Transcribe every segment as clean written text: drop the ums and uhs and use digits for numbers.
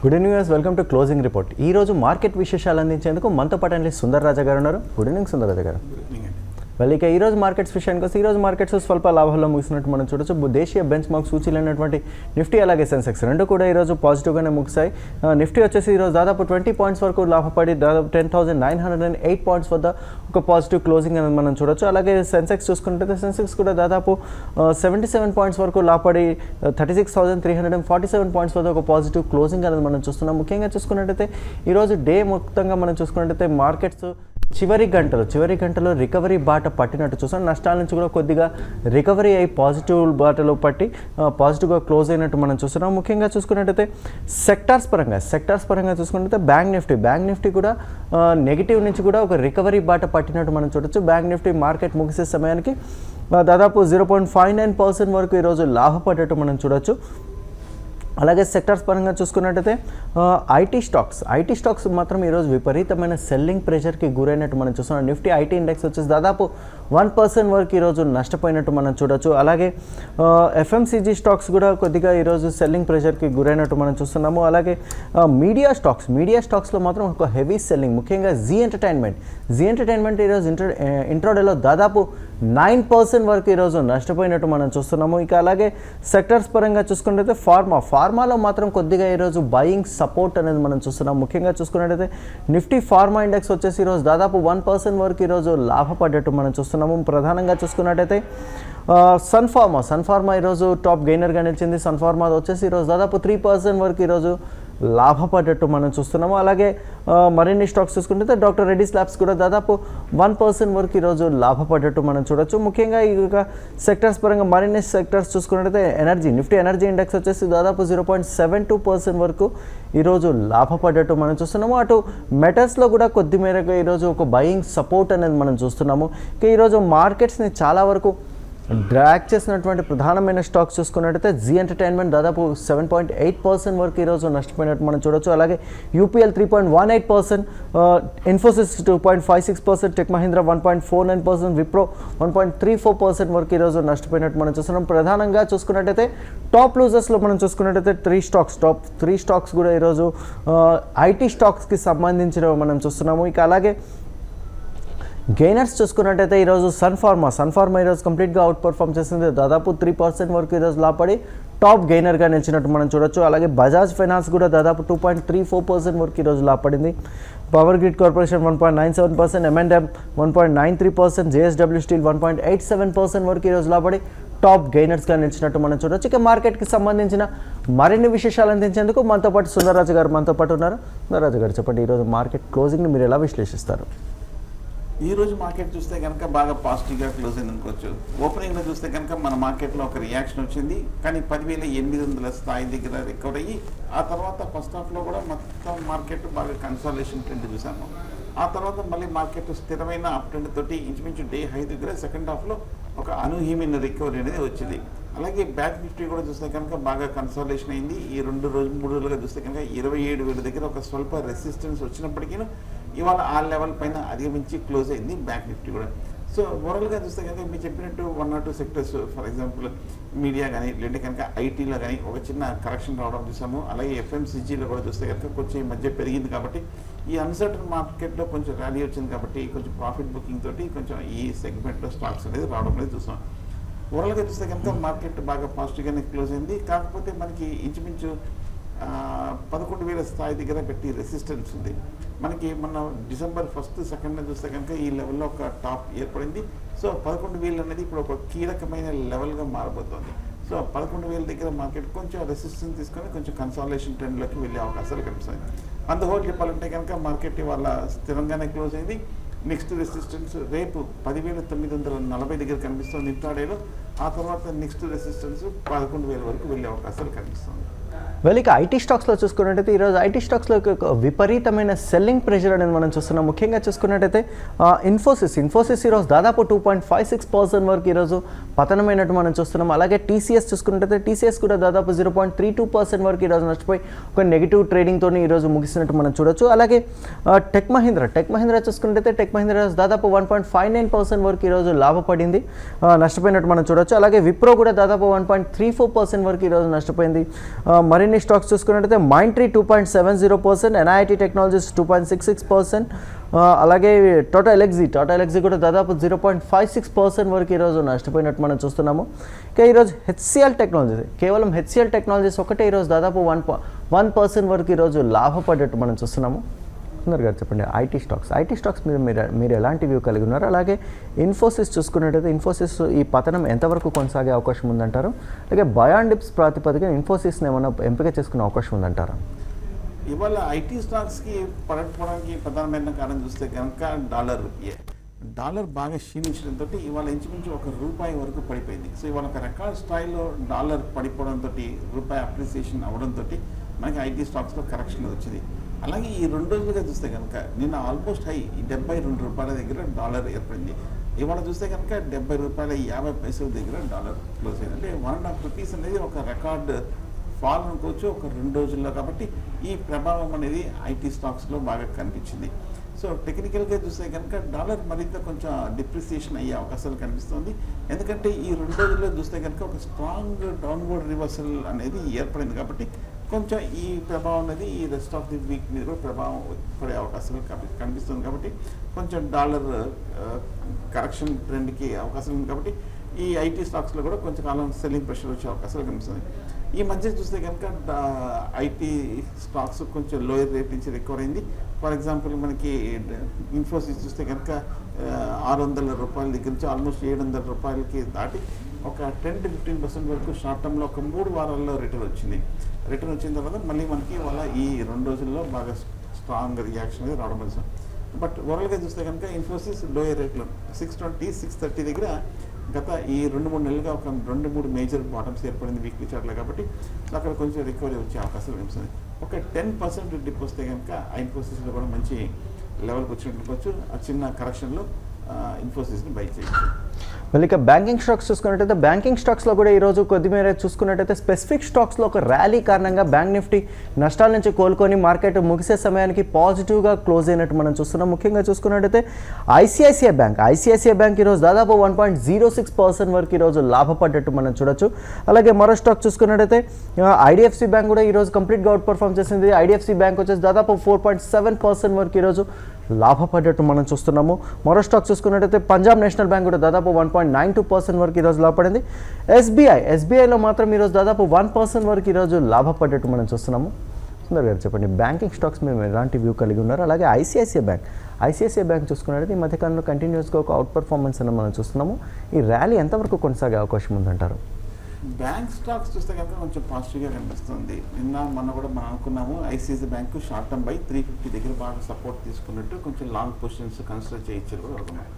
Good evening use, welcome to closing report. ఈ రోజు market విశేషాలు అందించేందుకు మనతో పాటు అనలిస్ట్ సుందర్ రాజా గారు ఉన్నారు. గుడ్ ఈవినింగ్ సుందర్ రాజా గారు. ఇక ఈ రోజు మార్కెట్స్ విషయానికి వస్తే ఈ రోజు మార్కెట్స్ స్వల్ప లాభాల్లో ముగిసినట్టు మనం చూడొచ్చు. దేశీయ బెంచ్ మార్క్ సూచీలు అయినటువంటి నిఫ్టీ అలాగే సెన్సెక్స్ రెండు కూడా ఈరోజు పాజిటివ్గానే ముగిశాయి. నిఫ్టీ వచ్చేసి ఈరోజు దాదాపు 20 పాయింట్స్ వరకు లాభపడి దాదాపు 10,908 పాయింట్స్ వద్ద ఒక పాజిటివ్ క్లోజింగ్ అనేది మనం చూడొచ్చు. అలాగే సెన్సెక్స్ చూసుకుంటే సెన్సెక్స్ కూడా దాదాపు 77 పాయింట్స్ వరకు లాభపడి 36,347 పాయింట్స్ వద్ద ఒక పాజిటివ్ క్లోజింగ్ అనేది మనం చూస్తున్నాం. ముఖ్యంగా చూసుకున్నట్టయితే ఈరోజు డే మొత్తంగా మనం చూసుకున్నట్టయితే మార్కెట్స్ చివరి గంటలో రికవరీ బాట పట్టినట్టు చూసాం. నష్టాల నుంచి కూడా కొద్దిగా రికవరీ అయ్యి పాజిటివ్ బాటలో పట్టి పాజిటివ్గా క్లోజ్ అయినట్టు మనం చూస్తున్నాం. ముఖ్యంగా చూసుకున్నట్టయితే సెక్టార్స్ పరంగా చూసుకున్నట్టయితే బ్యాంక్ నిఫ్టీ కూడా నెగిటివ్ నుంచి కూడా ఒక రికవరీ బాట పట్టినట్టు మనం చూడొచ్చు. బ్యాంక్ నిఫ్టీ మార్కెట్ ముగిసే సమయానికి దాదాపు 0.59% వరకు ఈరోజు లాభపడ్డట్టు మనం చూడొచ్చు. అలాగే సెక్టార్స్ పరంగా చూసుకున్నట్టయితే ఐటీ స్టాక్స్ మాత్రం ఈరోజు విపరీతమైన సెల్లింగ్ ప్రెషర్కి గురైనట్టు మనం చూస్తున్నాం. నిఫ్టీ ఐటీ ఇండెక్స్ వచ్చేసి దాదాపు 1% వరకు ఈరోజు నష్టపోయినట్టు మనం చూడొచ్చు. అలాగే ఎఫ్ఎంసీజీ స్టాక్స్ కూడా కొద్దిగా ఈరోజు సెల్లింగ్ ప్రెషర్కి గురైనట్టు మనం చూస్తున్నాము. అలాగే మీడియా స్టాక్స్లో మాత్రం ఒక హెవీ సెల్లింగ్, ముఖ్యంగా జీ ఎంటర్టైన్మెంట్ ఈరోజు ఇంట్రాడేలో దాదాపు 9% వరకు ఈరోజు నష్టపోయినట్టు మనం చూస్తున్నాము. ఇక అలాగే సెక్టర్స్ పరంగా చూసుకున్నట్టయితే ఫార్మాలో మాత్రం కొద్దిగా ఈరోజు బయింగ్ సపోర్ట్ అనేది మనం చూస్తున్నాం. ముఖ్యంగా చూసుకున్నట్టయితే నిఫ్టీ ఫార్మా ఇండెక్స్ వచ్చేసి ఈరోజు దాదాపు 1% వరకు ఈరోజు లాభపడ్డట్టు మనం చూస్తున్నాము. ప్రధానంగా చూసుకున్నట్టయితే సన్ఫార్మా ఈరోజు టాప్ గెయినర్గా నిలిచింది. సన్ఫార్మా వచ్చేసి ఈరోజు దాదాపు 3% వరకు ఈరోజు లాభపడ్డట్టు మనం చూస్తున్నాము. అలాగే మరిన్ని స్టాక్స్ చూసుకుంటే డాక్టర్ రెడ్డిస్ ల్యాబ్స్ కూడా దాదాపు 1% వరకు ఈరోజు లాభపడ్డట్టు మనం చూడొచ్చు. ముఖ్యంగా ఇక సెక్టర్స్ పరంగా మరిన్ని సెక్టర్స్ చూసుకున్నట్టయితే నిఫ్టీ ఎనర్జీ ఇండెక్స్ వచ్చేసి దాదాపు 0.72% వరకు ఈరోజు లాభపడ్డట్టు మనం చూస్తున్నాము. అటు మెటల్స్లో కూడా కొద్ది మేరకు ఈరోజు ఒక బయింగ్ సపోర్ట్ అనేది మనం చూస్తున్నాము. ఇక ఈరోజు మార్కెట్స్ని చాలా వరకు డ్రాక్ చేసినటువంటి ప్రధానమైన స్టాక్స్ చూసుకున్నట్టయితే జీ ఎంటర్టైన్మెంట్ దాదాపు 7.8% వరకు ఈరోజు నష్టపోయినట్టు మనం చూడొచ్చు. అలాగే యూపీఎల్ 3.18%, ఇన్ఫోసిస్ 2.56%, టెక్ మహీంద్రా 1.49%, విప్రో 1.34% వరకు ఈరోజు నష్టపోయినట్టు మనం చూస్తున్నాం. ప్రధానంగా చూసుకున్నట్టయితే టాప్ లూజర్స్లో మనం చూసుకున్నట్టయితే టాప్ త్రీ స్టాక్స్ కూడా ఈరోజు ఐటీ స్టాక్స్కి సంబంధించినవి మనం చూస్తున్నాము. ఇక అలాగే గెయినర్స్ చూసుకున్నట్టయితే ఈరోజు సన్ఫార్మా ఈరోజు కంప్లీట్గా అవుట్ పర్ఫామ్ చేసింది. దాదాపు 3% వరకు ఈరోజు లాభపడి టాప్ గెయినర్గా నిలిచినట్టు మనం చూడొచ్చు. అలాగే బజాజ్ ఫైనాన్స్ కూడా దాదాపు 2.34% వరకు ఈరోజు లాభపడింది. Power grid corporation 1.97%, M&M 1.93%, JSW steel 1.87% వరకు ఈరోజు లాభపడి టాప్ గెయినర్స్గా నిలిచినట్టు మనం చూడొచ్చు. ఇక మార్కెట్కి సంబంధించిన మరిన్ని విశేషాలు అందించేందుకు మనతో పాటు సుందరరాజు గారు మనతో పాటు ఉన్నారు. సుందరరాజు గారు చెప్పండి, ఈరోజు మార్కెట్ క్లోజింగ్ని మీరు ఎలా విశ్లేషిస్తారు? ఈ రోజు మార్కెట్ చూస్తే కనుక బాగా పాజిటివ్గా క్లోజ్ అయింది అనుకోవచ్చు. ఓపెనింగ్లో చూస్తే కనుక మన మార్కెట్లో ఒక రియాక్షన్ వచ్చింది, కానీ 10,800 స్థాయి దగ్గర రికవర్ అయ్యి ఆ తర్వాత ఫస్ట్ హాఫ్లో కూడా మొత్తం మార్కెట్ బాగా కన్సాలిడేషన్ ట్రెండ్ చూసాము. ఆ తర్వాత మళ్ళీ మార్కెట్ స్థిరమైన అప్ ట్రెండ్ తోటి ఇంచుమించు డే హై దగ్గర సెకండ్ హాఫ్లో ఒక అనూహ్యమైన రికవరీ అనేది వచ్చింది. అలాగే బ్యాంక్ నిఫ్టీ కూడా చూస్తే కనుక బాగా కన్సాలిడేషన్ అయింది. ఈ 3 రోజులుగా చూస్తే కనుక 27,000 దగ్గర ఒక స్వల్ప రెసిస్టెన్స్ వచ్చినప్పటికీ ఇవాళ ఆ లెవెల్ పైన అధిగమించి క్లోజ్ అయింది బ్యాంక్ నిఫ్టీ కూడా. సో ఓవరాల్గా చూస్తే కనుక మీరు చెప్పినట్టు 1 or 2 sectors, for example media కానీ లేదంటే కనుక ఐటీలో కానీ ఒక చిన్న కరెక్షన్ రావడం చూసాము. అలాగే ఎఫ్ఎంసీజీలో కూడా చూస్తే కనుక కొంచెం ఈ మధ్య పెరిగింది కాబట్టి ఈ అన్సర్టన్ మార్కెట్లో కొంచెం ర్యాలీ వచ్చింది కాబట్టి కొంచెం ప్రాఫిట్ బుకింగ్ తోటి కొంచెం ఈ సెగ్మెంట్లో స్టాక్స్ అనేది రావడం అనేది చూసాం. ఓవరాల్గా చూస్తే కనుక మార్కెట్ బాగా పాజిటివ్గానే క్లోజ్ అయింది. కాకపోతే మనకి ఇంచుమించు 11,000 స్థాయి దగ్గర పెట్టి రెసిస్టెన్స్ ఉంది. మనకి మన December 1st, 2nd చూస్తే కనుక ఈ లెవెల్లో ఒక టాప్ ఏర్పడింది. సో 11,000 అనేది ఇప్పుడు ఒక కీలకమైన లెవెల్గా మారబోతోంది. సో 11,000 దగ్గర మార్కెట్ కొంచెం రెసిస్టెన్స్ తీసుకొని కొంచెం కన్సాలిడేషన్ ట్రెండ్లోకి వెళ్ళే అవకాశాలు కనిపిస్తాయి. అందువల్ల చెప్పాలంటే కనుక మార్కెట్ ఇవాళ స్థిరంగానే క్లోజ్ అయింది. నెక్స్ట్ రెసిస్టెన్స్ రేపు 10,940 దగ్గర కనిపిస్తుంది ఇంట్రాడేలో. ఆ తర్వాత నెక్స్ట్ రెసిస్టెన్స్ 11,000 వరకు వెళ్ళే అవకాశాలు కనిపిస్తుంది. ఇక ఐటీ స్టాక్స్లో చూసుకున్నట్టయితే ఈరోజు ఐటీ స్టాక్స్లో విపరీతమైన సెల్లింగ్ ప్రెషర్ అనేది మనం చూస్తున్నాం. ముఖ్యంగా చూసుకున్నట్టయితే ఇన్ఫోసిస్ ఈరోజు దాదాపు 2.56% వరకు ఈరోజు పతనమైనట్టు మనం చూస్తున్నాం. అలాగే టీసీఎస్ చూసుకున్నట్టయితే టీసీఎస్ కూడా దాదాపు 0.32% వరకు ఈరోజు నష్టపోయి ఒక నెగిటివ్ ట్రేడింగ్తో ఈరోజు ముగిసినట్టు మనం చూడొచ్చు. అలాగే టెక్ మహీంద్రా చూసుకున్నట్టయితే టెక్ మహీంద్రా దాదాపు 1.59% వరకు ఈరోజు లాభపడింది, నష్టపోయినట్టు మనం చూడొచ్చు. అలాగే విప్రో కూడా దాదాపు 1.34% వరకు ఈరోజు నష్టపోయింది. మరిన్ని మరిన్ని స్టాక్స్ చూసుకున్నట్టయితే మైంట్రీ 2.70%, ఎన్ఐటి టెక్నాలజీస్ 2.66%, అలాగే టాటా ఎల్ఎక్సీ కూడా దాదాపు 0.56% వరకు ఈరోజు నష్టపోయినట్టు మనం చూస్తున్నాము. ఇంకా ఈరోజు హెచ్సిఎల్ టెక్నాలజీస్ ఒకటే ఈరోజు దాదాపు 1% వరకు ఈరోజు లాభపడ్డట్టు మనం చూస్తున్నాము. సుందర్ గారు చెప్పండి, ఐటీ స్టాక్స్ మీరు ఎలాంటి వ్యూ కలిగి ఉన్నారు? అలాగే ఇన్ఫోసిస్ చూసుకున్నట్టయితే ఇన్ఫోసిస్ ఈ పతనం ఎంతవరకు కొనసాగే అవకాశం ఉందంటారు? అలాగే బై అండ్ డిప్స్ ప్రాతిపదికన ఇన్ఫోసిస్ని ఏమైనా ఎంపిక చేసుకునే అవకాశం ఉందంటారా? ఇవాళ ఐటీ స్టాక్స్కి పడకపోవడానికి ప్రధానమైన కారణం చూస్తే కనుక డాలర్ బాగా క్షీణించడంతో ఇవాళ ఇంచుమించు ₹1 వరకు పడిపోయింది. సో ఇవాళ ఒక రికార్డ్ స్థాయిలో డాలర్ పడిపోవడంతో రూపాయి అప్రిసియేషన్ అవ్వడంతో మనకి ఐటీ స్టాక్స్లో కరెక్షన్ వచ్చింది. అలాగే ఈ 2 రోజులుగా చూస్తే కనుక నిన్న ఆల్మోస్ట్ హై ₹72 దగ్గర డాలర్ ఏర్పడింది. ఇవాళ చూస్తే కనుక ₹70.50 దగ్గర డాలర్ క్లోజ్ అయింది. అంటే ₹1.5 అనేది ఒక రికార్డ్ ఫాల్ అనుకోవచ్చు ఒక 2 రోజుల్లో. కాబట్టి ఈ ప్రభావం అనేది ఐటీ స్టాక్స్లో బాగా కనిపించింది. సో టెక్నికల్గా చూస్తే కనుక డాలర్ మరింత కొంచెం డిప్రిసియేషన్ అయ్యే అవకాశాలు కనిపిస్తుంది. ఎందుకంటే ఈ 2 రోజుల్లో చూస్తే కనుక ఒక స్ట్రాంగ్ డౌన్వర్డ్ రివర్సల్ అనేది ఏర్పడింది. కాబట్టి కొంచెం ఈ ప్రభావం అనేది ఈ రెస్ట్ ఆఫ్ ది వీక్ మీద కూడా ప్రభావం పడే అవకాశాలు కనిపిస్తుంది. కాబట్టి కొంచెం డాలర్ కరెక్షన్ ట్రెండ్కి అవకాశం ఉంది. కాబట్టి ఈ ఐటీ స్టాక్స్లో కూడా కొంచెం కాలం సెల్లింగ్ ప్రెషర్ వచ్చే అవకాశాలు కనిపిస్తుంది. ఈ మధ్య చూస్తే కనుక ఐటీ స్టాక్స్ కొంచెం లోయర్ రేట్ నుంచి రికవర్ అయింది. ఫర్ ఎగ్జాంపుల్ మనకి ఇన్ఫోసిస్ చూస్తే కనుక ₹600 దగ్గర నుంచి ఆల్మోస్ట్ ₹700 దాటి ఒక 10-15% వరకు షార్ట్ టర్మ్లో ఒక 3 వారాల్లో రిటర్న్ వచ్చిన తర్వాత మళ్ళీ మనకి వాళ్ళ ఈ 2 రోజుల్లో బాగా స్ట్రాంగ్ రియాక్షన్ అనేది రావడం వల్ల. బట్ ఓవరాల్గా చూస్తే కనుక ఇన్ఫోసిస్ లోయర్ రేట్లో 620, 630 దగ్గర గత ఈ 2-3 నెలలుగా ఒక 2-3 మేజర్ బాటమ్స్ ఏర్పడింది వీక్లీ చార్ట్లో. కాబట్టి అక్కడ కొంచెం రికవరీ వచ్చే అవకాశం కనిపిస్తుంది. ఒక 10% డిప్ వస్తే కనుక ఇన్ఫోసిస్లో కూడా మంచి లెవెల్కి వచ్చినట్టు ఆ చిన్న కరెక్షన్లో ఇన్ఫోసిస్ని బై చేయొచ్చు. మళ్ళీ ఇక బ్యాంకింగ్ స్టాక్స్ చూసుకున్నట్టయితే బ్యాంకింగ్ స్టాక్స్లో కూడా ఈరోజు కొద్దిమేర చూసుకున్నట్టయితే స్పెసిఫిక్ స్టాక్స్లో ఒక ర్యాలీ కారణంగా బ్యాంక్ నిఫ్టీ నష్టాల నుంచి కోలుకొని మార్కెట్ ముగిసే సమయానికి పాజిటివ్గా క్లోజ్ అయినట్టు మనం చూస్తున్నాం. ముఖ్యంగా చూసుకున్నట్టయితే ఐసిఐసిఐ బ్యాంక్ ఈరోజు దాదాపు 1.06% వరకు ఈరోజు లాభపడ్డట్టు మనం చూడొచ్చు. అలాగే మరో స్టాక్ చూసుకున్నట్టయితే ఐడిఎఫ్సి బ్యాంక్ కూడా ఈరోజు కంప్లీట్గా అవుట్ పర్ఫామ్ చేసింది. ఐడిఎఫ్సి బ్యాంక్ వచ్చేసి దాదాపు 4.7% వరకు ఈరోజు లాభపడ్డట్టు మనం చూస్తున్నాము. మరో స్టాక్ చూసుకున్నట్టయితే పంజాబ్ నేషనల్ బ్యాంక్ కూడా దాదాపు 1.92% వరకు ఈరోజు లాభపడింది. ఎస్బీఐలో మాత్రం ఈరోజు దాదాపు 1% వరకు ఈరోజు లాభపడ్డట్టు మనం చూస్తున్నాము. సుందర్ గారు చెప్పండి, బ్యాంకింగ్ స్టాక్స్ మేము ఎలాంటి వ్యూ కలిగి ఉన్నారు? అలాగే ఐసిఐసిఐ బ్యాంక్ చూసుకున్నట్టయితే ఈ మధ్యకాలంలో కంటిన్యూస్గా ఒక అవుట్ పర్ఫార్మెన్స్ అని మనం చూస్తున్నాము. ఈ ర్యాలీ ఎంతవరకు కొనసాగే అవకాశం ఉందంటారు? బ్యాంక్ స్టాక్స్ చూస్తే కనుక కొంచెం పాజిటివ్గా కనిపిస్తుంది. మొన్న కూడా మనం అనుకున్నాము ICICI bank short term by 350 దగ్గర బాగా సపోర్ట్ తీసుకున్నట్టు కొంచెం లాంగ్ పొజిషన్స్ కన్సిడర్ చేయించారు కూడా అనుకున్నాం.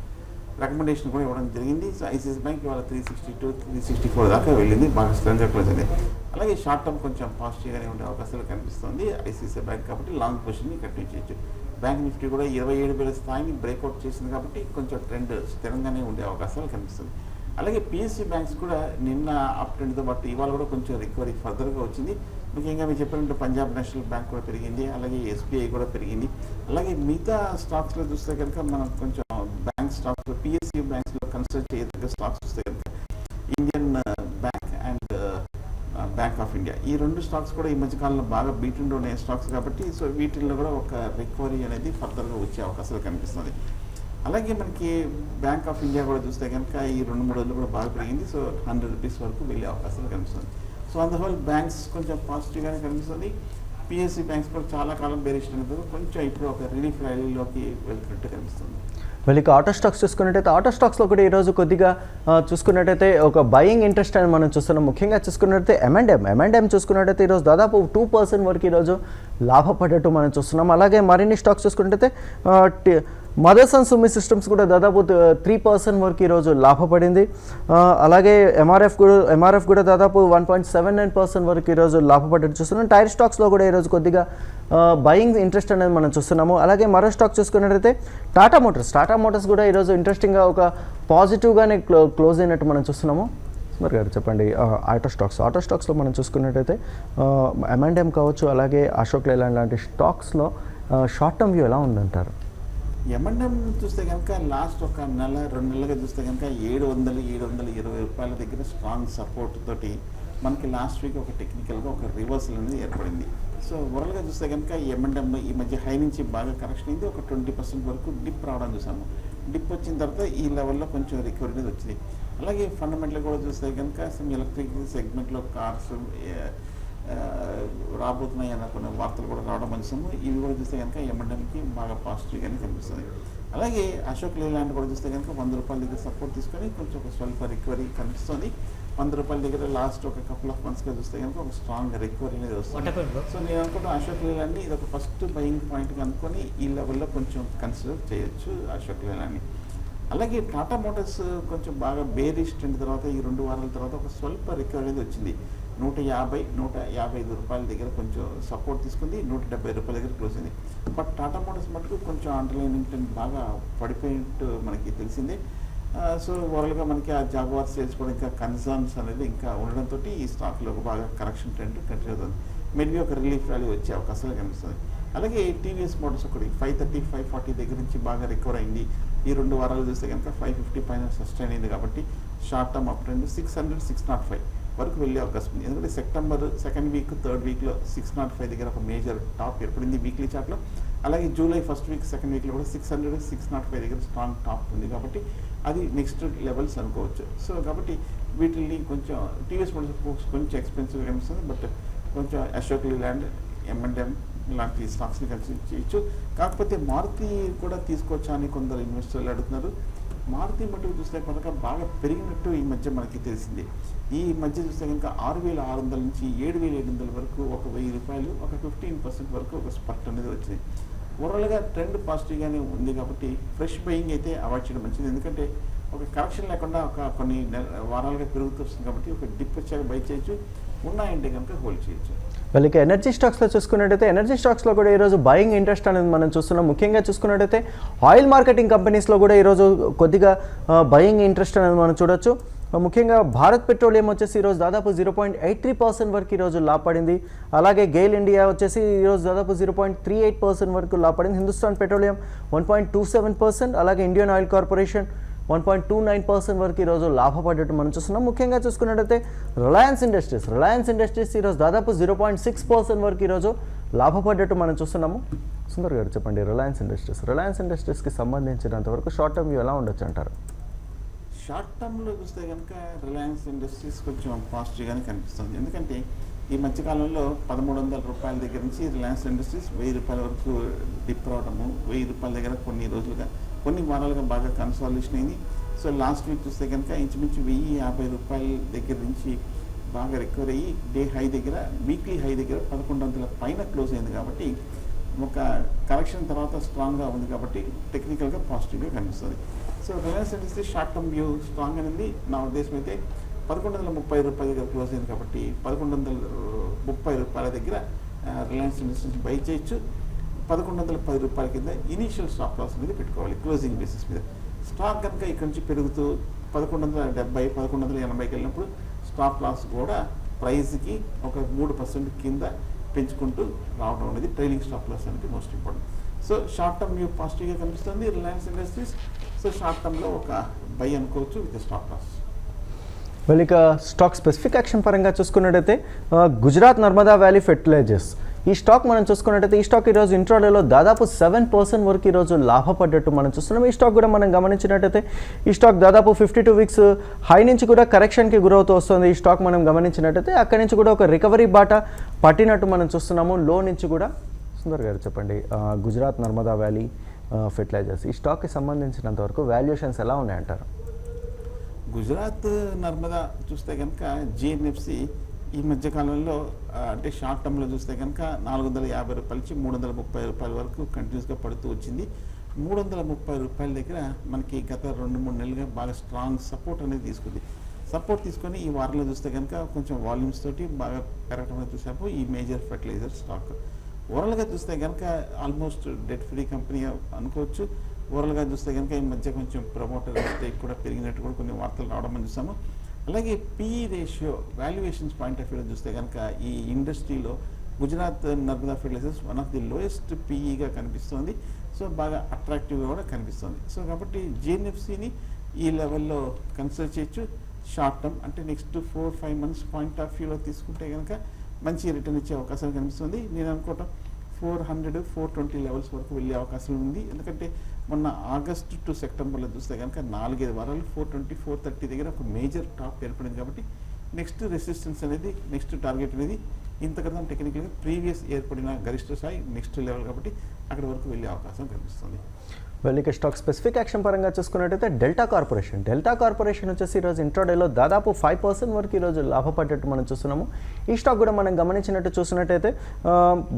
రికమెండేషన్ కూడా ఇవ్వడం జరిగింది. సో ఐసిఐసిఐ బ్యాంక్ ఇవాళ 362, 364 దాకా వెళ్ళింది, బాగా స్ట్రాంగ్గా క్లోజ్ అయింది. అలాగే షార్ట్ టర్మ్ కొంచెం పాజిటివ్గానే ఉండే అవకాశాలు కనిపిస్తుంది ఐసిఐసిఐ బ్యాంక్. కాబట్టి లాంగ్ పొజిషన్ని కంటిన్యూ చేయొచ్చు. బ్యాంక్ నిఫ్టీ కూడా 27,000 స్థాయిని బ్రేక్అవుట్ చేసింది. కాబట్టి కొంచెం ట్రెండ్ స్థిరంగానే ఉండే అవకాశాలు కనిపిస్తుంది. అలాగే పిఎస్సి బ్యాంక్స్ కూడా నిన్న అప్ ట్రెండ్తో పాటు ఇవాళ కూడా కొంచెం రికవరీ ఫర్దర్గా వచ్చింది. ముఖ్యంగా మీరు చెప్పినట్టు పంజాబ్ నేషనల్ బ్యాంక్ కూడా పెరిగింది, అలాగే ఎస్బీఐ కూడా పెరిగింది. అలాగే మిగతా స్టాక్స్లో చూస్తే కనుక మనం కొంచెం బ్యాంక్ స్టాక్స్లో పిఎస్సి బ్యాంక్స్లో కన్సిడర్ చేయదగ్గ స్టాక్స్ చూస్తే కనుక Indian bank and bank of India, ఈ 2 స్టాక్స్ కూడా ఈ మధ్యకాలంలో బాగా బీటింగ్ ఉన్న స్టాక్స్. కాబట్టి సో వీటిల్లో కూడా ఒక రికవరీ అనేది ఫర్దర్గా వచ్చే అవకాశాలు కనిపిస్తుంది. అలాగే మనకి బ్యాంక్ ఆఫ్ ఇండియా కూడా చూస్తే కనుక ఈ 2-3 రోజులు కూడా బాగా పెరిగింది. సో ₹100 వరకు వెళ్ళే అవకాశాలు కనిపిస్తుంది. సో అందువల్ల బ్యాంక్స్ కొంచెం పాజిటివ్గానే కనిపిస్తుంది. పిఎస్సి బ్యాంక్స్ కూడా చాలా కాలం బేరిష్ కొంచెం ఇప్పుడు ఒక రిలీఫ్ ర్యాలీలోకి వెళ్తున్నట్టు కనిపిస్తుంది. మళ్ళీ ఆటో స్టాక్స్ చూసుకున్నట్టయితే ఆటో స్టాక్స్లో కూడా ఈరోజు కొద్దిగా చూసుకున్నట్టయితే ఒక బయింగ్ ఇంట్రెస్ట్ అని మనం చూస్తున్నాం. ముఖ్యంగా చూసుకున్నట్టయితే M&M చూసుకున్నట్టయితే ఈరోజు దాదాపు 2% వరకు ఈరోజు లాభపడ్డట్టు మనం చూస్తున్నాం. అలాగే మరిన్ని స్టాక్స్ చూసుకున్నట్టయితే మదర్సన్ సుమి సిస్టమ్స్ కూడా దాదాపు 3% వరకు ఈరోజు లాభపడింది. అలాగే ఎంఆర్ఎఫ్ కూడా దాదాపు 1.79% వరకు ఈరోజు లాభపడ్డట్టు చూస్తున్నాం. టైర్ స్టాక్స్లో కూడా ఈరోజు కొద్దిగా బయింగ్ ఇంట్రెస్ట్ అనేది మనం చూస్తున్నాము. అలాగే మరో స్టాక్ చూసుకున్నట్టయితే టాటా మోటార్స్ కూడా ఈరోజు ఇంట్రెస్టింగ్గా ఒక పాజిటివ్గానే క్లోజ్ అయినట్టు మనం చూస్తున్నాము. సుమర్ గారు చెప్పండి, ఆటో స్టాక్స్లో మనం చూసుకున్నట్టయితే M&M కావచ్చు, అలాగే అశోక్ లేలాండ్ లాంటి స్టాక్స్లో షార్ట్ టర్మ్ వ్యూ ఎలా ఉందంటారు? M&M చూస్తే కనుక లాస్ట్ ఒక 1-2 నెలలుగా చూస్తే కనుక ₹720 దగ్గర స్ట్రాంగ్ సపోర్ట్ తోటి మనకి లాస్ట్ వీక్ ఒక టెక్నికల్గా ఒక రివర్సల్ అనేది ఏర్పడింది. సో ఓవరాల్గా చూస్తే కనుక M&M ఈ మధ్య హై నుంచి బాగా కరెక్షన్ అయింది, ఒక 20% వరకు డిప్ రావడం చూసాము. డిప్ వచ్చిన తర్వాత ఈ లెవెల్లో కొంచెం రికవరీ అనేది వచ్చింది. అలాగే ఫండమెంటల్ కూడా చూస్తే కనుక ఎలక్ట్రిక్ సెగ్మెంట్లో కార్స్ రాబోతున్నాయి అన్న కొన్ని వార్తలు కూడా రావడం మంచిసాము. ఇవి కూడా చూస్తే కనుక M&Mకి బాగా పాజిటివ్గానే కనిపిస్తుంది. అలాగే అశోక్ లేలాండ్ కూడా చూస్తే కనుక 100 రూపాయల దగ్గర సపోర్ట్ తీసుకొని కొంచెం ఒక స్వల్ప రికవరీ కనిపిస్తుంది. 100 రూపాయల దగ్గర లాస్ట్ ఒక కపుల్ ఆఫ్ మంత్స్గా చూస్తే కనుక ఒక స్ట్రాంగ్ రికవరీ అనేది వస్తుంది. సో నేను అనుకుంటున్నా అశోక్ లేలాండ్ని ఇది ఒక ఫస్ట్ బయింగ్ పాయింట్గా అనుకొని ఈ లెవెల్లో కొంచెం కన్సిడర్ చేయొచ్చు అశోక్ లేలాండ్ని. అలాగే టాటా మోటార్స్ కొంచెం బాగా బేరిష్ ట్రెండ్ తర్వాత ఈ 2 వారాల తర్వాత ఒక స్వల్ప రికవరీ అనేది వచ్చింది. 150-155 రూపాయల దగ్గర కొంచెం సపోర్ట్ తీసుకుంది, 170 రూపాయల దగ్గర క్లోజ్ అయింది. బట్ టాటా మోటార్స్ మటుకు కొంచెం అండర్లైనింగ్ ట్రెండ్ బాగా పడిపోయినట్టు మనకి తెలిసిందే. సో ఓవరాల్గా మనకి ఆ జాగ్వార్ సేల్స్ కూడా ఇంకా కన్సర్న్స్ అనేది ఇంకా ఉండడంతో ఈ స్టాక్లో బాగా కరెక్షన్ ట్రెండ్ కంటిన్యూ అవుతుంది. మేబీ ఒక రిలీఫ్ ర్యాలీ వచ్చే అవకాశాలు కనిపిస్తుంది. అలాగే టీవీఎస్ మోటార్స్ ఒకటి 530-540 దగ్గర నుంచి బాగా రికవర్ అయింది. ఈ 2 వారాలు చూస్తే కనుక 550 పైన సస్టైన్ అయింది కాబట్టి షార్ట్ టర్మ్ అప్ ట్రెండ్ 600-605 వరకు వెళ్ళే అవకాశం ఉంది. ఎందుకంటే సెప్టెంబర్ 2nd వీక్ 3rd వీక్లో 605 దగ్గర ఒక మేజర్ టాప్ ఏర్పడింది వీక్లీ చార్ట్లో. అలాగే జూలై 1st వీక్ 2nd వీక్లో కూడా 600-605 దగ్గర స్ట్రాంగ్ టాప్ ఉంది కాబట్టి అది నెక్స్ట్ లెవెల్స్ అనుకోవచ్చు. సో కాబట్టి వీటిని కొంచెం టీవీఎస్ మోటార్స్ కొంచెం ఎక్స్పెన్సివ్గా కనిపిస్తుంది. బట్ కొంచెం అశోక్ లేలాండ్, M&M ఇలాంటి స్టాక్స్ని కన్సిడర్ చేయొచ్చు. కాకపోతే మారుతి కూడా తీసుకోవచ్చా అని కొందరు ఇన్వెస్టర్లు అడుగుతున్నారు. మారుతి మటుకు చూస్తే కనుక బాగా పెరిగినట్టు ఈ మధ్య మనకి తెలిసింది. ఈ మధ్య చూస్తే కనుక 6,600 నుంచి 7,700 వరకు ఒక 1,000 రూపాయలు ఒక 15% వరకు ఒక స్పర్ట్ అనేది వచ్చింది. ఓవరాల్గా ట్రెండ్ పాజిటివ్గానే ఉంది కాబట్టి ఫ్రెష్ బయింగ్ అయితే అవాయిడ్ చేయడం మంచిది. ఎందుకంటే ఒక కరెక్షన్ లేకుండా ఒక కొన్ని వారాలుగా పెరుగుతూ వస్తుంది కాబట్టి ఒక డిప్ వచ్చాక బై చేయొచ్చు, ఉన్నాయంటే కనుక హోల్డ్ చేయొచ్చు. వాళ్ళకి ఎనర్జీ స్టాక్స్లో చూసుకున్నట్టయితే ఎనర్జీ స్టాక్స్లో కూడా ఈరోజు బయింగ్ ఇంట్రెస్ట్ అనేది మనం చూస్తున్నాం. ముఖ్యంగా చూసుకున్నట్టయితే ఆయిల్ మార్కెటింగ్ కంపెనీస్లో కూడా ఈరోజు కొద్దిగా బయింగ్ ఇంట్రెస్ట్ అనేది మనం చూడొచ్చు. ముఖ్యంగా భారత్ పెట్రోలియం వచ్చేసి ఈరోజు దాదాపు 0.83% వరకు ఈరోజు లాభపడింది. అలాగే గెయిల్ ఇండియా వచ్చేసి ఈరోజు దాదాపు 0.38% వరకు లాభపడింది. హిందుస్థాన్ పెట్రోలియం 1.27%, అలాగే ఇండియన్ ఆయిల్ కార్పొరేషన్ 1.29% వరకు ఈరోజు లాభపడ్డట్టు మనం చూస్తున్నాం. ముఖ్యంగా చూసుకున్నట్టయితే రిలయన్స్ ఇండస్ట్రీస్ ఈరోజు దాదాపు 0.6% వరకు ఈరోజు లాభపడ్డట్టు మనం చూస్తున్నాము. సుందర్ గారు చెప్పండి, రిలయన్స్ ఇండస్ట్రీస్కి సంబంధించినంత వరకు షార్ట్ టర్మ్ వ్యూ ఎలా ఉండొచ్చు అంటారు? షార్ట్ టర్మ్లో చూస్తే కనుక రిలయన్స్ ఇండస్ట్రీస్ కొంచెం పాజిటివ్గానే కనిపిస్తుంది. ఎందుకంటే ఈ మధ్యకాలంలో 1,300 రూపాయల దగ్గర నుంచి రిలయన్స్ ఇండస్ట్రీస్ 1,000 రూపాయల వరకు డిప్ రావడము, 1,000 రూపాయల దగ్గర కొన్ని వారాలుగా బాగా కన్సాలిడేషన్ అయింది. సో లాస్ట్ వీక్ చూస్తే కనుక ఇంచుమించు 1,050 రూపాయల దగ్గర నుంచి బాగా రికవర్ అయ్యి డే హై దగ్గర వీక్లీ హై దగ్గర 1,100 పైన క్లోజ్ అయింది. కాబట్టి ఒక కరెక్షన్ తర్వాత స్ట్రాంగ్గా ఉంది కాబట్టి టెక్నికల్గా పాజిటివ్గా కనిపిస్తుంది. So Reliance industries short term view strong అనేది నా ఉద్దేశం అయితే 1,130 రూపాయల దగ్గర క్లోజ్ అయింది కాబట్టి 1,130 రూపాయల దగ్గర రిలయన్స్ ఇండస్ట్రీస్ బై చేయొచ్చు. 1,110 రూపాయల కింద ఇనీషియల్ స్టాప్ లాస్ అనేది పెట్టుకోవాలి క్లోజింగ్ బేసిస్ మీద. స్టాక్ కనుక ఇక్కడ నుంచి పెరుగుతూ 1,170, 1,180కి వెళ్ళినప్పుడు స్టాప్ లాస్ కూడా ప్రైస్కి ఒక 3% కింద పెంచుకుంటూ రావడం అనేది ట్రైలింగ్ స్టాప్ లాస్ అనేది most important. So short term view పాజిటివ్గా కనిపిస్తుంది రిలయన్స్ ఇండస్ట్రీస్. సో షార్ట్ టర్మ్లో ఒక బై అనుకోవచ్చు విత్ స్టాప్ లాస్. well ఇక స్టాక్ స్పెసిఫిక్ యాక్షన్ పరంగా చూసుకున్నట్టయితే గుజరాత్ నర్మదా వ్యాలీ ఫెర్టిలైజర్స్ ఈ స్టాక్ మనం చూసుకున్నట్టయితే ఈ స్టాక్ ఈరోజు ఇంట్రాడేలో దాదాపు 7% వరకు ఈరోజు లాభపడ్డట్టు మనం చూస్తున్నాం. ఈ స్టాక్ కూడా మనం గమనించినట్టయితే ఈ స్టాక్ దాదాపు 52 వీక్స్ హై నుంచి కూడా కరెక్షన్కి గురవుతూ వస్తుంది. ఈ స్టాక్ మనం గమనించినట్టయితే అక్కడి నుంచి కూడా ఒక రికవరీ బాట పట్టినట్టు మనం చూస్తున్నాము. లో నుంచి కూడా సుందర్ గారు చెప్పండి, గుజరాత్ నర్మదా వ్యాలీ ఫెర్టిలైజర్స్ ఈ స్టాక్కి సంబంధించినంత వరకు వాల్యుయేషన్స్ ఎలా ఉన్నాయంటారు? గుజరాత్ నర్మదా చూస్తే కనుక GNFC ఈ మధ్యకాలంలో అంటే షార్ట్ టర్మ్లో చూస్తే కనుక 450 రూపాయల నుంచి 330 రూపాయల వరకు కంటిన్యూస్గా పడుతూ వచ్చింది. 330 రూపాయల దగ్గర మనకి గత 2-3 నెలలుగా బాగా స్ట్రాంగ్ సపోర్ట్ అనేది తీసుకుంది. సపోర్ట్ తీసుకొని ఈ వారంలో చూస్తే కనుక కొంచెం వాల్యూమ్స్ తోటి బాగా పెరగడం అనేది చూసాము ఈ మేజర్ ఫెర్టిలైజర్ స్టాక్. ఓవరాల్గా చూస్తే కనుక ఆల్మోస్ట్ డెట్ ఫ్రీ కంపెనీ అనుకోవచ్చు. ఓవరాల్గా చూస్తే కనుక ఈ మధ్య కొంచెం ప్రమోటర్ స్టేక్ కూడా పెరిగినట్టు కూడా కొన్ని వార్తలు రావడం అని చూసాము. అలాగే PE ratio valuations point of వ్యూలో చూస్తే కనుక ఈ ఇండస్ట్రీలో Gujarat Narmada fertilisers one of the lowest PEగా కనిపిస్తుంది. సో బాగా అట్రాక్టివ్గా కూడా కనిపిస్తుంది. సో కాబట్టి GNFCని ఈ లెవెల్లో కన్సిడర్ చేయొచ్చు. షార్ట్ టర్మ్ అంటే నెక్స్ట్ 4-5 months పాయింట్ ఆఫ్ వ్యూలో తీసుకుంటే కనుక మంచి రిటర్న్ ఇచ్చే అవకాశం కనిపిస్తుంది. నేను అనుకోవటం 400-420 లెవెల్స్ వరకు వెళ్ళే అవకాశం ఉంది. ఎందుకంటే మొన్న ఆగస్టు టు సెప్టెంబర్లో చూస్తే కనుక 4-5 వారాలు 420-430 దగ్గర ఒక మేజర్ టాప్ ఏర్పడింది. కాబట్టి నెక్స్ట్ రెసిస్టెన్స్ అనేది నెక్స్ట్ టార్గెట్ అనేది ఇంతకన్నా టెక్నికల్గా ప్రీవియస్ ఏర్పడిన గరిష్ట స్థాయి నెక్స్ట్ లెవెల్ కాబట్టి అక్కడ వరకు వెళ్ళే అవకాశం కనిపిస్తుంది. ఇక స్టాక్ స్పెసిఫిక్ యాక్షన్ పరంగా చూసుకున్నట్టయితే డెల్టా కార్పొరేషన్ వచ్చేసి ఈరోజు ఇంట్రాడేలో దాదాపు 5% వరకు ఈరోజు లాభపడ్డట్టు మనం చూస్తున్నాము. ఈ స్టాక్ కూడా మనం గమనించినట్టు చూసినట్టయితే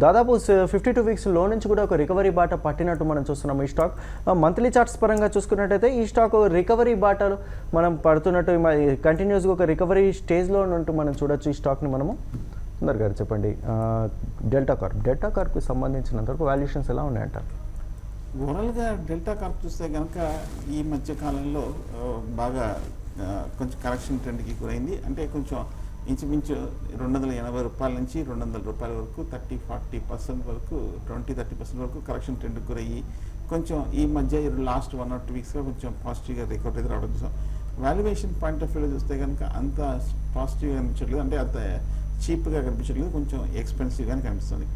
దాదాపు 52 వీక్స్ లో నుంచి కూడా ఒక రికవరీ బాట పట్టినట్టు మనం చూస్తున్నాము. ఈ స్టాక్ మంత్లీ చార్ట్స్ పరంగా చూసుకున్నట్టయితే ఈ స్టాక్ రికవరీ బాటలు మనం పడుతున్నట్టు కంటిన్యూస్గా ఒక రికవరీ స్టేజ్లో ఉన్నట్టు మనం చూడొచ్చు. ఈ స్టాక్ని మనము సుందర్ గారు చెప్పండి, డెల్టా కార్ప్కి సంబంధించినంతవరకు వాల్యుయేషన్స్ ఎలా ఉన్నాయంటారు? ఓవరాల్గా డెల్టా కార్ప్ చూస్తే కనుక ఈ మధ్య కాలంలో బాగా కొంచెం కరెక్షన్ ట్రెండ్కి గురైంది. అంటే కొంచెం ఇంచుమించు 280 రూపాయల నుంచి 200 రూపాయల వరకు 30-40% వరకు 20-30% వరకు కరెక్షన్ ట్రెండ్కి గురయ్యి కొంచెం ఈ మధ్య లాస్ట్ 1 or 2 వీక్స్గా కొంచెం పాజిటివ్గా రికవర్ అయితే రావడం చూసాం. వాల్యుయేషన్ పాయింట్ ఆఫ్ వ్యూలో చూస్తే కనుక అంత పాజిటివ్గా కనిపించట్లేదు, అంటే అంత చీప్గా కనిపించట్లేదు, కొంచెం ఎక్స్పెన్సివ్గానే కనిపిస్తుంది.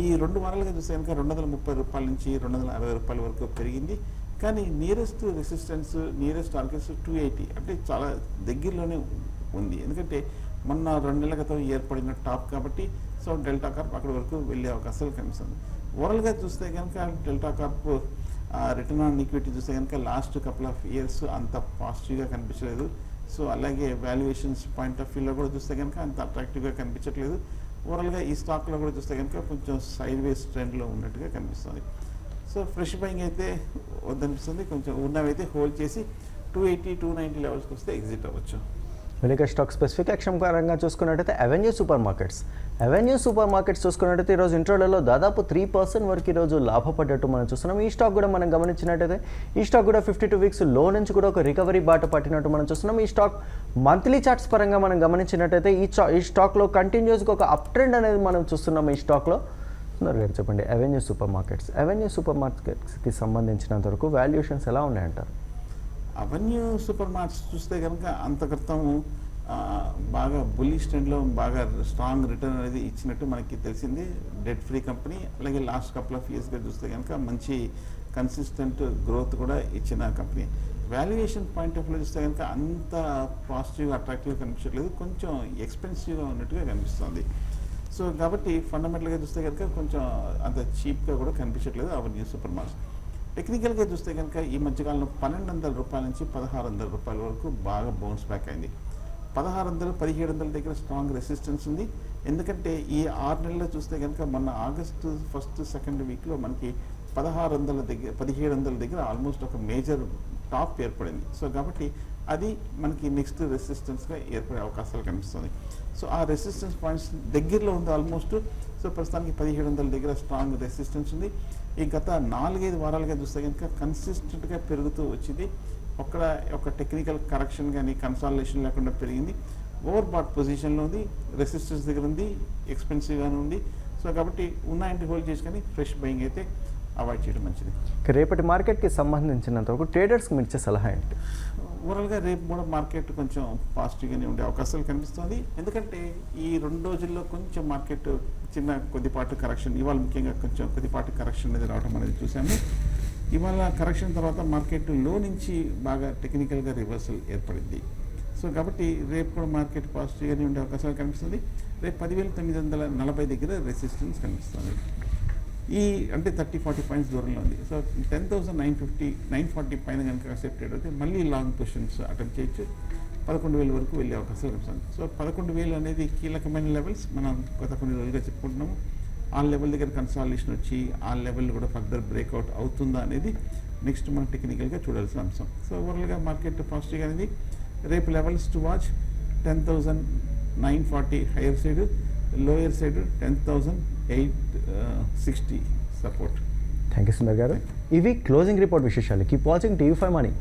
ఈ 2 వారాలుగా చూస్తే కనుక 230 రూపాయల నుంచి 260 రూపాయల వరకు పెరిగింది. కానీ నియరెస్ట్ రెసిస్టెన్స్ నియరెస్ట్ టార్గెట్స్ 280, అంటే చాలా దగ్గరలోనే ఉంది. ఎందుకంటే మొన్న 2 నెలల క్రితం ఏర్పడిన టాప్ కాబట్టి సో డెల్టా కార్ప్ అక్కడి వరకు వెళ్ళే అవకాశాలు కనిపిస్తుంది. ఓవరాల్గా చూస్తే కనుక delta Corp return on equity చూస్తే కనుక లాస్ట్ కపుల్ ఆఫ్ ఇయర్స్ అంత పాజిటివ్గా కనిపించలేదు. సో అలాగే వాల్యుయేషన్స్ పాయింట్ ఆఫ్ వ్యూలో కూడా చూస్తే కనుక అంత అట్రాక్టివ్గా కనిపించట్లేదు. ఓవరాల్గా ఈ స్టాక్లో కూడా చూస్తే కనుక కొంచెం సైడ్ వేస్ ట్రెండ్లో ఉన్నట్టుగా కనిపిస్తుంది. సో ఫ్రెష్ బయింగ్ అయితే వద్దనిపిస్తుంది, కొంచెం ఉన్నవైతే హోల్డ్ చేసి 280-290 లెవెల్స్కి వస్తే ఎగ్జిట్ అవ్వచ్చు. ఇక స్టాక్ స్పెసిఫిక్ యాక్షన్ పరంగా చూసుకున్నట్టయితే అవెన్యూ సూపర్ మార్కెట్స్ చూసుకున్నట్టయితే ఈరోజు ఇంట్రోడేలో దాదాపు 3% వరకు ఈరోజు లాభపడ్డట్టు మనం చూస్తున్నాం. ఈ స్టాక్ కూడా మనం గమనించినట్టయితే ఈ స్టాక్ కూడా 52 వీక్స్ లో నుంచి కూడా ఒక రికవరీ బాట పట్టినట్టు మనం చూస్తున్నాం. ఈ స్టాక్ మంత్లీ చార్ట్స్ పరంగా మనం గమనించినట్టయితే ఈ స్టాక్లో కంటిన్యూస్గా ఒక అప్ ట్రెండ్ అనేది మనం చూస్తున్నాం. ఈ స్టాక్లో సుందర్ గారు చెప్పండి, అవెన్యూ సూపర్ మార్కెట్స్కి సంబంధించినంత వరకు వాల్యుయేషన్స్ ఎలా ఉన్నాయంటారు? అవెన్యూ సూపర్ మార్కెట్స్ చూస్తే కనుక అంత క్రితం బాగా బుల్లిష్ ట్రెండ్లో బాగా స్ట్రాంగ్ రిటర్న్ అనేది ఇచ్చినట్టు మనకి తెలిసింది. డెట్ ఫ్రీ కంపెనీ, అలాగే లాస్ట్ కపుల్ ఆఫ్ ఇయర్స్గా చూస్తే కనుక మంచి కన్సిస్టెంట్ గ్రోత్ కూడా ఇచ్చిన company. Valuation point of view చూస్తే కనుక అంత పాజిటివ్గా అట్రాక్టివ్గా కనిపించట్లేదు, కొంచెం ఎక్స్పెన్సివ్గా ఉన్నట్టుగా కనిపిస్తుంది. సో కాబట్టి ఫండమెంటల్గా చూస్తే కనుక కొంచెం అంత చీప్గా కూడా కనిపించట్లేదు అవెన్యూ సూపర్ మార్కెట్స్. టెక్నికల్గా చూస్తే కనుక ఈ మధ్యకాలంలో 1200 రూపాయల నుంచి 1600 రూపాయల వరకు బాగా బౌన్స్ బ్యాక్ అయింది. 1600-1700 దగ్గర స్ట్రాంగ్ రెసిస్టెన్స్ ఉంది. ఎందుకంటే ఈ 6 నెలల్లో చూస్తే కనుక మొన్న ఆగస్టు 1-2 వీక్లో మనకి 1700 దగ్గర ఆల్మోస్ట్ ఒక మేజర్ టాప్ ఏర్పడింది. సో కాబట్టి అది మనకి నెక్స్ట్ రెసిస్టెన్స్గా ఏర్పడే అవకాశాలు కనిపిస్తుంది. సో ఆ రెసిస్టెన్స్ పాయింట్స్ దగ్గరలో ఉంది ఆల్మోస్ట్. సో ప్రస్తుతానికి 1700 దగ్గర స్ట్రాంగ్ రెసిస్టెన్స్ ఉంది. ఈ గత 4-5 వారాలుగా చూస్తే కనుక కన్సిస్టెంట్గా పెరుగుతూ వచ్చింది. ఒక టెక్నికల్ కరెక్షన్ కానీ కన్సాలిడేషన్ లేకుండా పెరిగింది. ఓవర్ బాట్ పొజిషన్లో ఉంది, రెసిస్టెన్స్ దగ్గర ఉంది, ఎక్స్పెన్సివ్గానే ఉంది. సో కాబట్టి ఉన్నాయంటే హోల్డ్ చేసి కానీ ఫ్రెష్ బయింగ్ అయితే అవాయిడ్ చేయడం మంచిది. రేపటి మార్కెట్కి సంబంధించినంత వరకు ట్రేడర్స్కి మీరు ఇచ్చే సలహా ఏంటి? ఓవరాల్గా రేపు కూడా మార్కెట్ కొంచెం పాజిటివ్గానే ఉండే అవకాశాలు కనిపిస్తుంది. ఎందుకంటే ఈ 2 రోజుల్లో కొంచెం మార్కెట్ కొద్దిపాటు కరెక్షన్, ఇవాళ ముఖ్యంగా కొంచెం కొద్దిపాటు కరెక్షన్ అనేది రావడం అనేది చూసాము. ఇవాళ కరెక్షన్ తర్వాత మార్కెట్ లో నుంచి బాగా టెక్నికల్గా రివర్సల్ ఏర్పడింది. సో కాబట్టి రేపు కూడా మార్కెట్ పాజిటివ్గానే ఉండే అవకాశాలు కనిపిస్తుంది. రేపు 10,940 దగ్గర రెసిస్టెన్స్ కనిపిస్తుంది. అంటే 30-40 పాయింట్స్ దూరంలో ఉంది. సో 10,940 పైన కనుక అక్సెప్ట్ అయితే మళ్ళీ లాంగ్ పొజిషన్స్ అటెంప్ట్ చేయొచ్చు. 11,000 వరకు వెళ్ళే అవకాశాలు కనిపిస్తుంది. సో 11,000 అనేది కీలకమైన లెవెల్స్ మనం గత కొన్ని రోజులుగా చెప్పుకుంటున్నాము. ఆ లెవెల్ దగ్గర కన్సాలిడేషన్ వచ్చి ఆ లెవెల్ కూడా ఫర్దర్ బ్రేక్అవుట్ అవుతుందా అనేది నెక్స్ట్ మనం టెక్నికల్గా చూడాల్సిన అంశం. సో ఓవరాల్గా మార్కెట్ పాజిటివ్గా అనేది. రేపు levels to watch 10,940 hire side, lower side 10,860 support. Thank you Sundar గారు. ఇవి క్లోజింగ్ రిపోర్ట్ విశేషాలు. Keep watching TV5 Money.